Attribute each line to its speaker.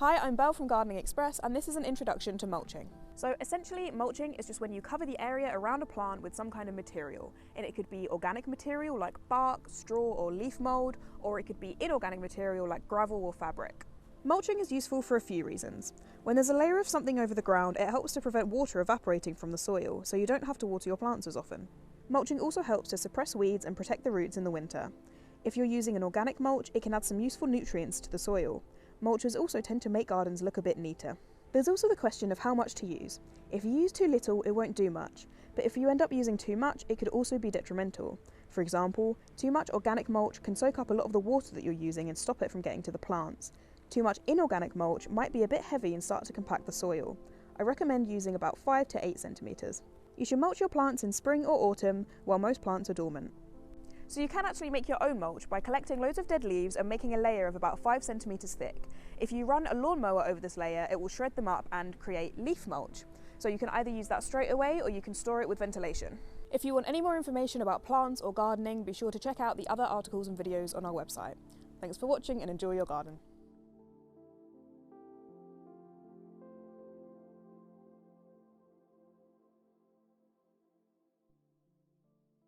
Speaker 1: Hi, I'm Belle from Gardening Express, and this is an introduction to mulching. So essentially, mulching is just when you cover the area around a plant with some kind of material, and it could be organic material like bark, straw or leaf mould, or it could be inorganic material like gravel or fabric. Mulching is useful for a few reasons. When there's a layer of something over the ground, it helps to prevent water evaporating from the soil, so you don't have to water your plants as often. Mulching also helps to suppress weeds and protect the roots in the winter. If you're using an organic mulch, it can add some useful nutrients to the soil. Mulches also tend to make gardens look a bit neater. There's also the question of how much to use. If you use too little, it won't do much, but if you end up using too much, it could also be detrimental. For example, too much organic mulch can soak up a lot of the water that you're using and stop it from getting to the plants. Too much inorganic mulch might be a bit heavy and start to compact the soil. I recommend using about 5 to 8 centimetres. You should mulch your plants in spring or autumn while most plants are dormant. So you can actually make your own mulch by collecting loads of dead leaves and making a layer of about 5 centimetres thick. If you run a lawnmower over this layer, it will shred them up and create leaf mulch. So you can either use that straight away or you can store it with ventilation. If you want any more information about plants or gardening, be sure to check out the other articles and videos on our website. Thanks for watching and enjoy your garden.